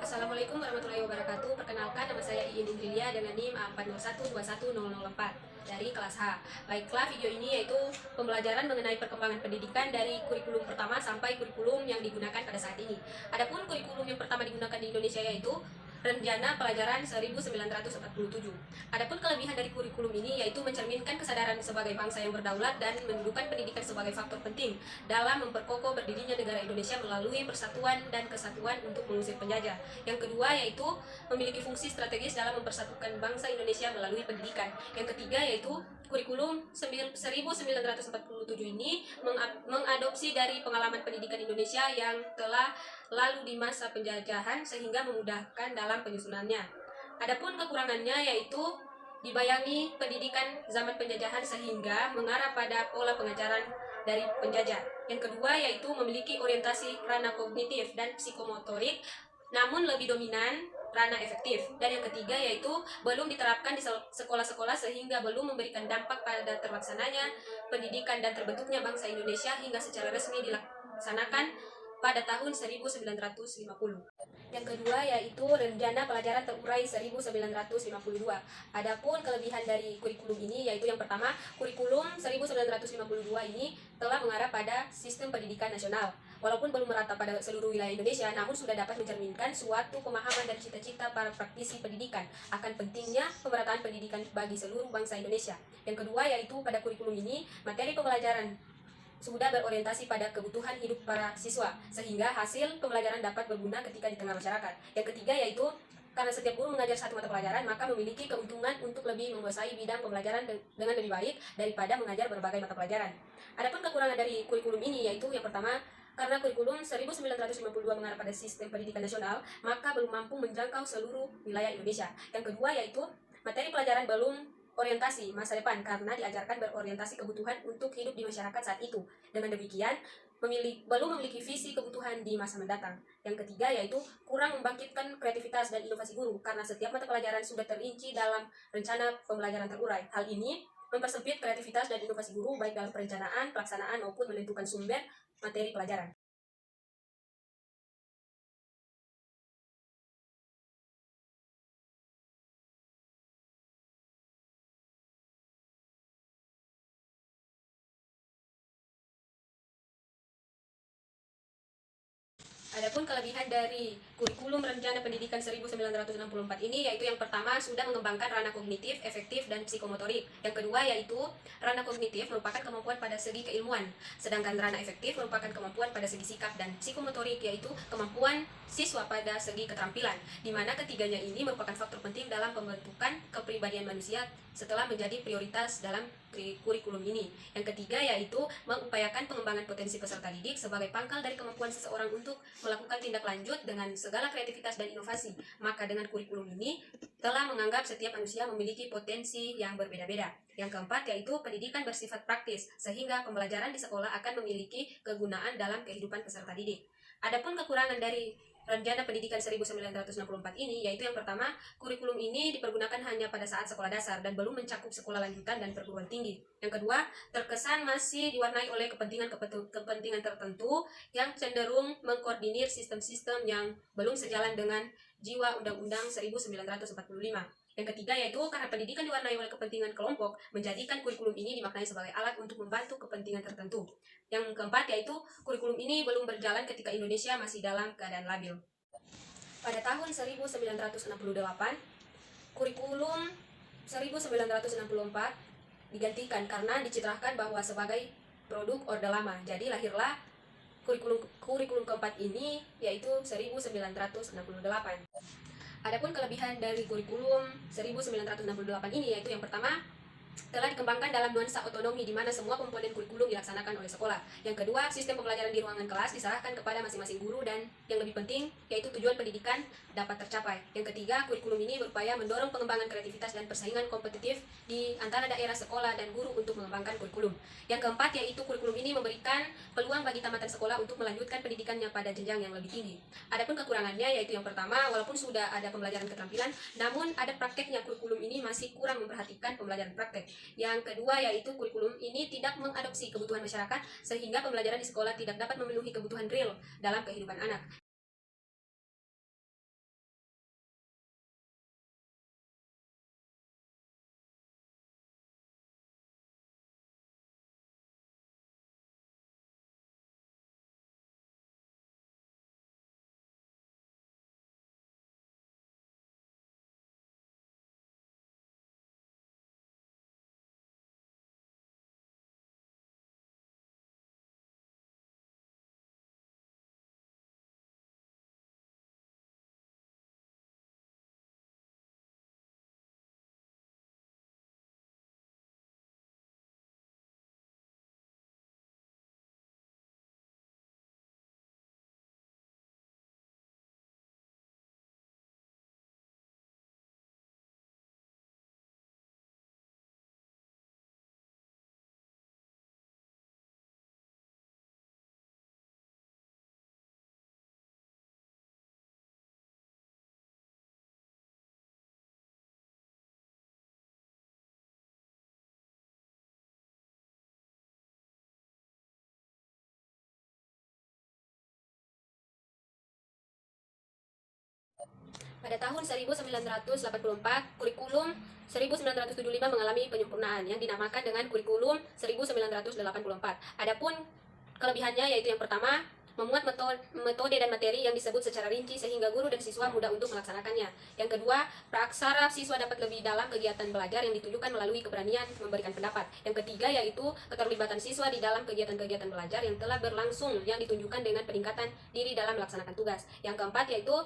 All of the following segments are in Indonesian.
Assalamualaikum warahmatullahi wabarakatuh. Perkenalkan, nama saya Iin Indrilia dengan NIM A40121004 dari kelas H. Baiklah, video ini yaitu pembelajaran mengenai perkembangan pendidikan dari kurikulum pertama sampai kurikulum yang digunakan pada saat ini. Adapun kurikulum yang pertama digunakan di Indonesia yaitu Rencana Pelajaran 1947. Adapun kelebihan dari kurikulum ini yaitu mencerminkan kesadaran sebagai bangsa yang berdaulat dan mendudukan pendidikan sebagai faktor penting dalam memperkokoh berdirinya negara Indonesia melalui persatuan dan kesatuan untuk mengusir penjajah. Yang kedua yaitu memiliki fungsi strategis dalam mempersatukan bangsa Indonesia melalui pendidikan. Yang ketiga yaitu kurikulum 1947 ini mengadopsi dari pengalaman pendidikan Indonesia yang telah lalu di masa penjajahan sehingga memudahkan dalam penyusunannya. Adapun kekurangannya yaitu dibayangi pendidikan zaman penjajahan sehingga mengarah pada pola pengajaran dari penjajah. Yang kedua yaitu memiliki orientasi ranah kognitif dan psikomotorik namun lebih dominan ranah efektif. Dan yang ketiga yaitu belum diterapkan di sekolah-sekolah sehingga belum memberikan dampak pada terlaksananya pendidikan dan terbentuknya bangsa Indonesia hingga secara resmi dilaksanakan pada tahun 1950. Yang kedua yaitu Rencana Pelajaran Terurai 1952. Adapun kelebihan dari kurikulum ini yaitu yang pertama, kurikulum 1952 ini telah mengarah pada sistem pendidikan nasional. Walaupun belum merata pada seluruh wilayah Indonesia, namun sudah dapat mencerminkan suatu pemahaman dan cita-cita para praktisi pendidikan akan pentingnya pemerataan pendidikan bagi seluruh bangsa Indonesia. Yang kedua yaitu pada kurikulum ini, materi pembelajaran sudah berorientasi pada kebutuhan hidup para siswa, sehingga hasil pembelajaran dapat berguna ketika di tengah masyarakat. Yang ketiga yaitu karena setiap guru mengajar satu mata pelajaran, maka memiliki keuntungan untuk lebih menguasai bidang pembelajaran dengan lebih baik daripada mengajar berbagai mata pelajaran. Adapun kekurangan dari kurikulum ini yaitu yang pertama, karena kurikulum 1952 mengarah pada sistem pendidikan nasional, maka belum mampu menjangkau seluruh wilayah Indonesia. Yang kedua yaitu materi pelajaran belum orientasi masa depan karena diajarkan berorientasi kebutuhan untuk hidup di masyarakat saat itu. Dengan demikian, belum memiliki visi kebutuhan di masa mendatang. Yang ketiga yaitu kurang membangkitkan kreativitas dan inovasi guru karena setiap mata pelajaran sudah terinci dalam rencana pembelajaran terurai. Hal ini mempersempit kreativitas dan inovasi guru baik dalam perencanaan, pelaksanaan maupun menentukan sumber materi pelajaran. Adapun kelebihan dari kurikulum Rencana Pendidikan 1964 ini yaitu yang pertama sudah mengembangkan ranah kognitif, efektif, dan psikomotorik. Yang kedua yaitu ranah kognitif merupakan kemampuan pada segi keilmuan, sedangkan ranah efektif merupakan kemampuan pada segi sikap, dan psikomotorik yaitu kemampuan siswa pada segi keterampilan, di mana ketiganya ini merupakan faktor penting dalam pembentukan kepribadian manusia setelah menjadi prioritas dalam kurikulum ini. Yang ketiga yaitu mengupayakan pengembangan potensi peserta didik sebagai pangkal dari kemampuan seseorang untuk melakukan tindak lanjut dengan segala kreativitas dan inovasi. Maka dengan kurikulum ini telah menganggap setiap manusia memiliki potensi yang berbeda-beda. Yang keempat yaitu pendidikan bersifat praktis, sehingga pembelajaran di sekolah akan memiliki kegunaan dalam kehidupan peserta didik. Adapun kekurangan dari Rencana Pendidikan 1964 ini yaitu yang pertama, kurikulum ini dipergunakan hanya pada saat sekolah dasar dan belum mencakup sekolah lanjutan dan perguruan tinggi. Yang kedua, terkesan masih diwarnai oleh kepentingan tertentu yang cenderung mengkoordinir sistem-sistem yang belum sejalan dengan jiwa Undang-Undang 1945. Yang ketiga yaitu karena pendidikan diwarnai oleh kepentingan kelompok, menjadikan kurikulum ini dimaknai sebagai alat untuk membantu kepentingan tertentu. Yang keempat yaitu kurikulum ini belum berjalan ketika Indonesia masih dalam keadaan labil. Pada tahun 1968, kurikulum 1964 digantikan karena dicitrakan bahwa sebagai produk Orde Lama. Jadi lahirlah kurikulum keempat ini yaitu 1968. Adapun kelebihan dari kurikulum 1968 ini yaitu yang pertama, telah dikembangkan dalam nuansa otonomi di mana semua komponen kurikulum dilaksanakan oleh sekolah. Yang kedua, sistem pembelajaran di ruangan kelas diserahkan kepada masing-masing guru dan yang lebih penting yaitu tujuan pendidikan dapat tercapai. Yang ketiga, kurikulum ini berupaya mendorong pengembangan kreativitas dan persaingan kompetitif di antara daerah, sekolah, dan guru untuk mengembangkan kurikulum. Yang keempat, yaitu kurikulum ini memberikan peluang bagi tamatan sekolah untuk melanjutkan pendidikannya pada jenjang yang lebih tinggi. Adapun kekurangannya yaitu yang pertama, walaupun sudah ada pembelajaran keterampilan, namun ada prakteknya kurikulum ini masih kurang memperhatikan pembelajaran praktek. Yang kedua yaitu kurikulum ini tidak mengadopsi kebutuhan masyarakat sehingga pembelajaran di sekolah tidak dapat memenuhi kebutuhan real dalam kehidupan anak. Pada tahun 1984, kurikulum 1975 mengalami penyempurnaan yang dinamakan dengan kurikulum 1984. Adapun kelebihannya yaitu yang pertama, memuat metode dan materi yang disebut secara rinci sehingga guru dan siswa mudah untuk melaksanakannya. Yang kedua, praksara siswa dapat lebih dalam kegiatan belajar yang ditujukan melalui keberanian memberikan pendapat. Yang ketiga yaitu keterlibatan siswa di dalam kegiatan-kegiatan belajar yang telah berlangsung yang ditunjukkan dengan peningkatan diri dalam melaksanakan tugas. Yang keempat yaitu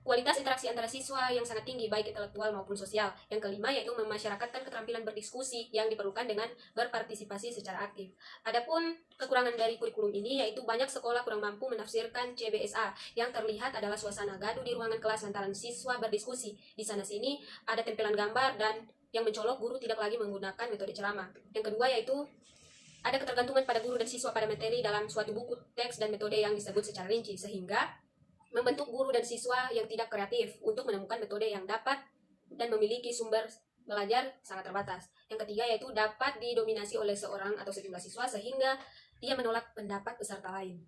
kualitas interaksi antara siswa yang sangat tinggi baik intelektual maupun sosial. Yang kelima yaitu memasyarakatkan keterampilan berdiskusi yang diperlukan dengan berpartisipasi secara aktif. Adapun kekurangan dari kurikulum ini yaitu banyak sekolah kurang mampu menafsirkan CBSA. Yang terlihat adalah suasana gaduh di ruangan kelas lantaran siswa berdiskusi. Di sana sini ada tempelan gambar dan yang mencolok guru tidak lagi menggunakan metode ceramah. Yang kedua yaitu ada ketergantungan pada guru dan siswa pada materi dalam suatu buku teks dan metode yang disebut secara rinci sehingga membentuk guru dan siswa yang tidak kreatif untuk menemukan metode yang dapat dan memiliki sumber belajar sangat terbatas. Yang ketiga yaitu dapat didominasi oleh seorang atau sejumlah siswa sehingga dia menolak pendapat peserta lain.